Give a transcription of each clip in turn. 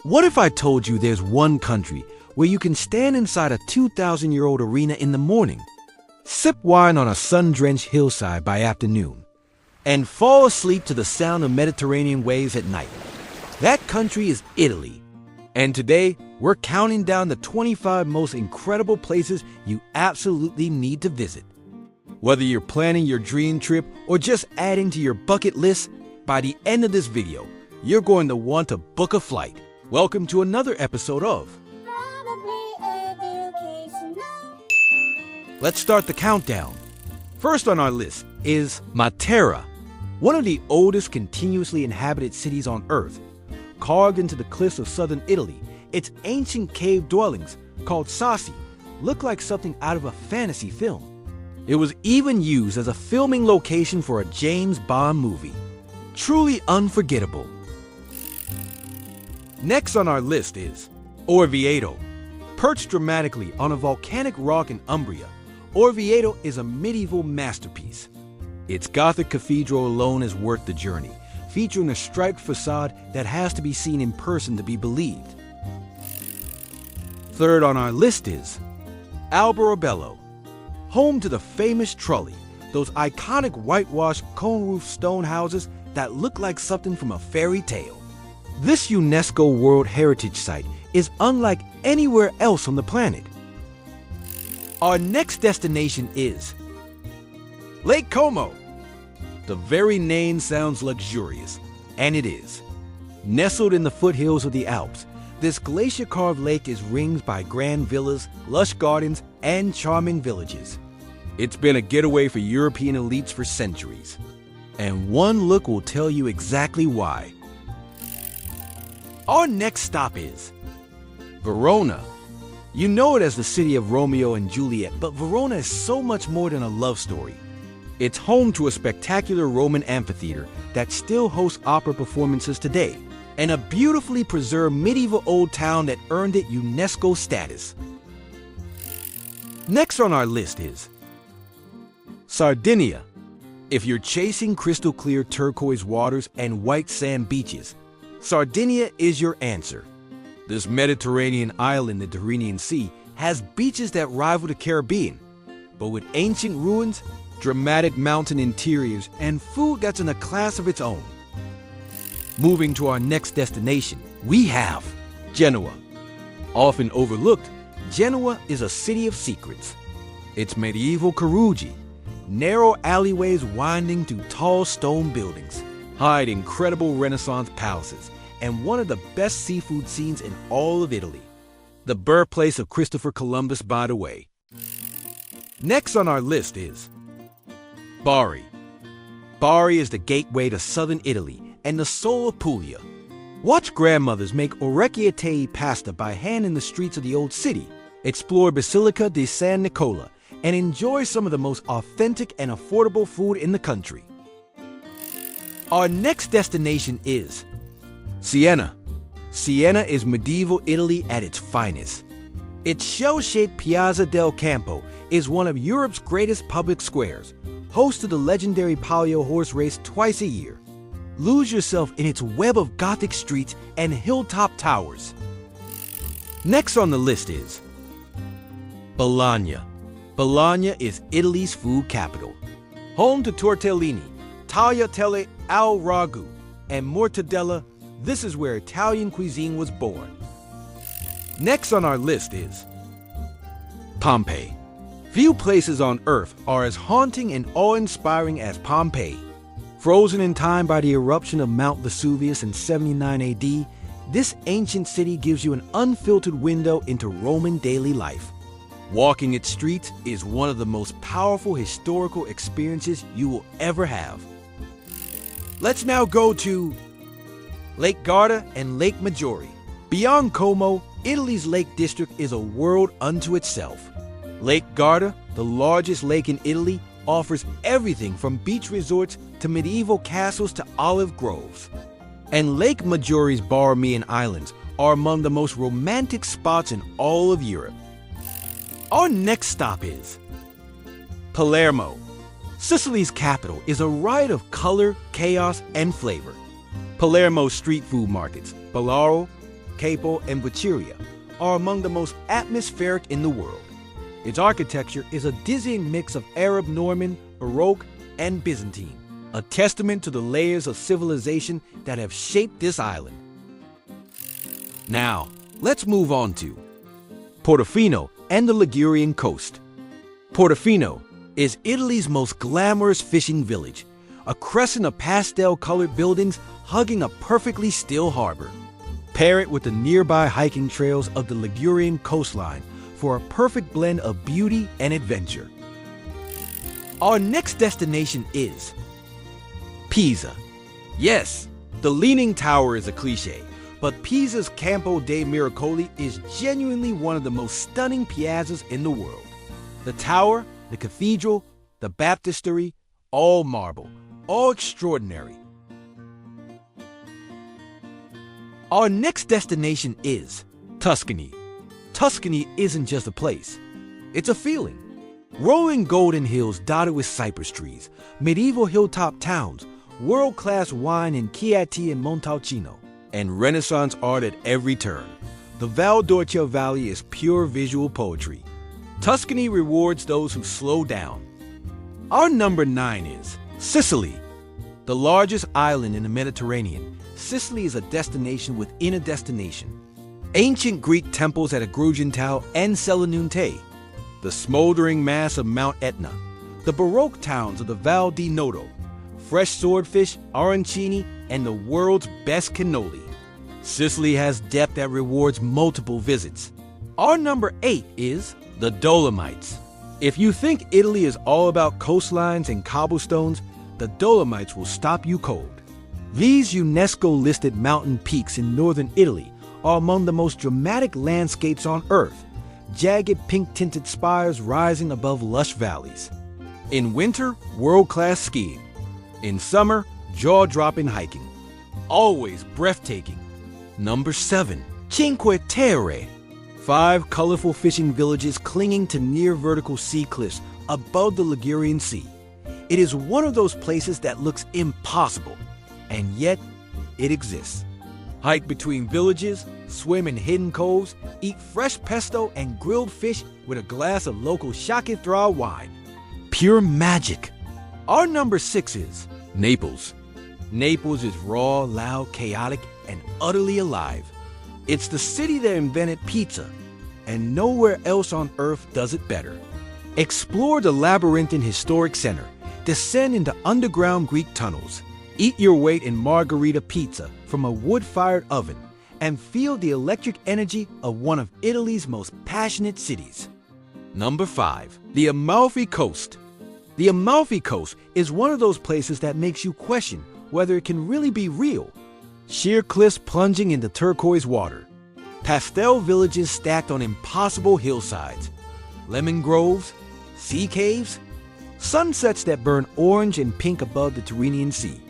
What if I told you there's one country where you can stand inside a 2,000-year-old arena in the morning, sip wine on a sun-drenched hillside by afternoon, and fall asleep to the sound of Mediterranean waves at night? That country is Italy. And today, we're counting down the 25 most incredible places you absolutely need to visit. Whether you're planning your dream trip or just adding to your bucket list, by the end of this video, you're going to want to book a flight. Welcome to another episode of Let's start the countdown. First on our list is Matera, one of the oldest continuously inhabited cities on Earth. Carved into the cliffs of southern Italy, its ancient cave dwellings, called sassi, look like something out of a fantasy film. It was even used as a filming location for a James Bond movie. Truly unforgettable. Next on our list is Orvieto. Perched dramatically on a volcanic rock in Umbria, Orvieto is a medieval masterpiece. Its Gothic cathedral alone is worth the journey, featuring a striped facade that has to be seen in person to be believed. Third on our list is Alberobello, home to the famous Trulli, those iconic whitewashed cone-roof stone houses that look like something from a fairy tale. This UNESCO World Heritage Site is unlike anywhere else on the planet. Our next destination is Lake Como. The very name sounds luxurious, and it is. Nestled in the foothills of the Alps, this glacier-carved lake is ringed by grand villas, lush gardens, and charming villages. It's been a getaway for European elites for centuries, and one look will tell you exactly why. Our next stop is Verona. You know it as the city of Romeo and Juliet, but Verona is so much more than a love story. It's home to a spectacular Roman amphitheater that still hosts opera performances today, and a beautifully preserved medieval old town that earned it UNESCO status. Next on our list is Sardinia. If you're chasing crystal clear turquoise waters and white sand beaches, Sardinia is your answer. This Mediterranean island in the Tyrrhenian Sea has beaches that rival the Caribbean, but with ancient ruins, dramatic mountain interiors, and food that's in a class of its own. Moving to our next destination, we have Genoa. Often overlooked, Genoa is a city of secrets. Its medieval Carugi, narrow alleyways winding through tall stone buildings, hide incredible Renaissance palaces, and one of the best seafood scenes in all of Italy. The birthplace of Christopher Columbus, by the way. Next on our list is Bari. Bari is the gateway to southern Italy and the soul of Puglia. Watch grandmothers make orecchiette pasta by hand in the streets of the old city, explore Basilica di San Nicola, and enjoy some of the most authentic and affordable food in the country. Our next destination is Siena. Siena is medieval Italy at its finest. Its shell-shaped Piazza del Campo is one of Europe's greatest public squares, host to the legendary Palio horse race twice a year. Lose yourself in its web of Gothic streets and hilltop towers. Next on the list is Bologna. Bologna is Italy's food capital. Home to tortellini, tagliatelle al ragu, and mortadella, this is where Italian cuisine was born. Next on our list is Pompeii. Few places on Earth are as haunting and awe-inspiring as Pompeii. Frozen in time by the eruption of Mount Vesuvius in 79 AD, this ancient city gives you an unfiltered window into Roman daily life. Walking its streets is one of the most powerful historical experiences you will ever have. Let's now go to Lake Garda and Lake Maggiore. Beyond Como, Italy's Lake District is a world unto itself. Lake Garda, the largest lake in Italy, offers everything from beach resorts to medieval castles to olive groves. And Lake Maggiore's Borromean Islands are among the most romantic spots in all of Europe. Our next stop is Palermo. Sicily's capital is a riot of color, chaos, and flavor. Palermo's street food markets, Balaro, Capo, and Viceria are among the most atmospheric in the world. Its architecture is a dizzying mix of Arab, Norman, Baroque, and Byzantine, a testament to the layers of civilization that have shaped this island. Now, let's move on to Portofino and the Ligurian coast. Portofino is Italy's most glamorous fishing village, a crescent of pastel-colored buildings hugging a perfectly still harbor. Pair it with the nearby hiking trails of the Ligurian coastline for a perfect blend of beauty and adventure. Our next destination is Pisa. Yes, the Leaning Tower is a cliche, but Pisa's Campo dei Miracoli is genuinely one of the most stunning piazzas in the world. The tower, the cathedral, the baptistery, all marble, all extraordinary. Our next destination is Tuscany. Tuscany isn't just a place, it's a feeling. Rolling golden hills dotted with cypress trees, medieval hilltop towns, world-class wine in Chieti and Montalcino, and Renaissance art at every turn. The Val d'Orcia Valley is pure visual poetry. Tuscany rewards those who slow down. Our number 9 is Sicily. The largest island in the Mediterranean, Sicily is a destination within a destination. Ancient Greek temples at Agrigentau and Selinunte, the smoldering mass of Mount Etna, the Baroque towns of the Val di Noto, fresh swordfish, arancini, and the world's best cannoli. Sicily has depth that rewards multiple visits. Our number 8 is the Dolomites. If you think Italy is all about coastlines and cobblestones, the Dolomites will stop you cold. These UNESCO-listed mountain peaks in northern Italy are among the most dramatic landscapes on Earth, jagged pink-tinted spires rising above lush valleys. In winter, world-class skiing. In summer, jaw-dropping hiking. Always breathtaking. Number 7. Cinque Terre. 5 colorful fishing villages clinging to near-vertical sea cliffs above the Ligurian Sea. It is one of those places that looks impossible, and yet it exists. Hike between villages, swim in hidden coves, eat fresh pesto and grilled fish with a glass of local Chaquetra wine. Pure magic. Our number 6 is Naples. Naples is raw, loud, chaotic, and utterly alive. It's the city that invented pizza, and nowhere else on Earth does it better. Explore the labyrinthine historic center, descend into underground Greek tunnels, eat your weight in margherita pizza from a wood-fired oven, and feel the electric energy of one of Italy's most passionate cities. Number 5. The Amalfi Coast. The Amalfi Coast is one of those places that makes you question whether it can really be real. Sheer cliffs plunging into turquoise water, pastel villages stacked on impossible hillsides, lemon groves, sea caves, sunsets that burn orange and pink above the Tyrrhenian Sea.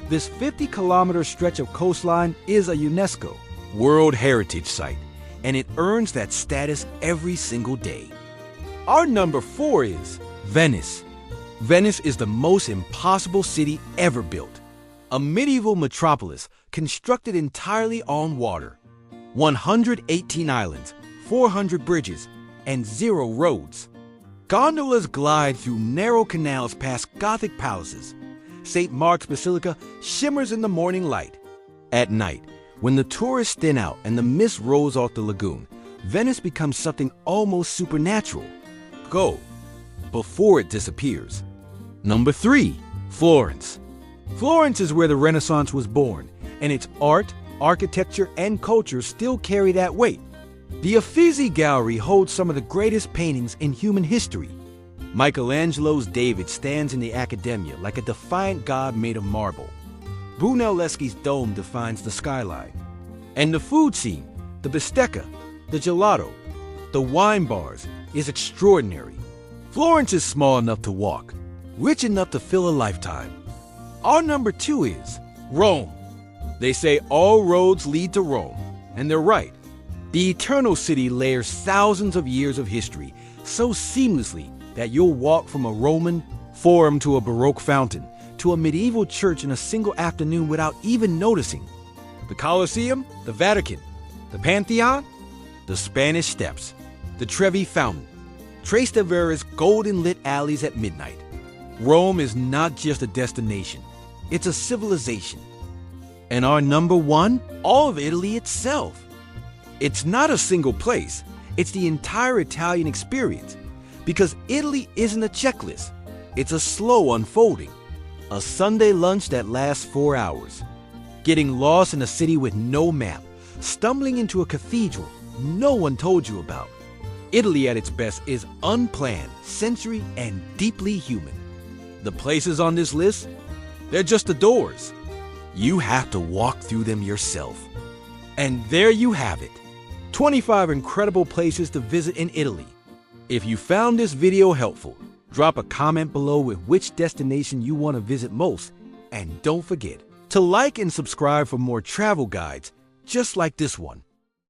This 50-kilometer stretch of coastline is a UNESCO World Heritage Site, and it earns that status every single day. Our number 4 is Venice. Venice is the most impossible city ever built. A medieval metropolis constructed entirely on water. 118 islands, 400 bridges, and 0 roads. Gondolas glide through narrow canals past Gothic palaces. St. Mark's Basilica shimmers in the morning light. At night, when the tourists thin out and the mist rolls off the lagoon, Venice becomes something almost supernatural. Go before it disappears. Number 3. Florence. Florence is where the Renaissance was born, and its art, architecture, and culture still carry that weight. The Uffizi Gallery holds some of the greatest paintings in human history. Michelangelo's David stands in the Accademia like a defiant god made of marble. Brunelleschi's dome defines the skyline. And the food scene, the bistecca, the gelato, the wine bars, is extraordinary. Florence is small enough to walk, rich enough to fill a lifetime. Our number 2 is Rome. They say all roads lead to Rome, and they're right. The Eternal City layers thousands of years of history so seamlessly that you'll walk from a Roman forum to a Baroque fountain to a medieval church in a single afternoon without even noticing. The Colosseum, the Vatican, The Pantheon, the Spanish Steps, the Trevi Fountain, Trastevere's golden-lit alleys at midnight. Rome is not just a destination, it's a civilization. And our number one, all of Italy itself. It's not a single place, it's the entire Italian experience. Because Italy isn't a checklist, it's a slow unfolding. A Sunday lunch that lasts 4 hours. Getting lost in a city with no map. Stumbling into a cathedral no one told you about. Italy at its best is unplanned, sensory, and deeply human. The places on this list, they're just the doors. You have to walk through them yourself. And there you have it. 25 incredible places to visit in Italy. If you found this video helpful, drop a comment below with which destination you want to visit most. And don't forget to like and subscribe for more travel guides just like this one.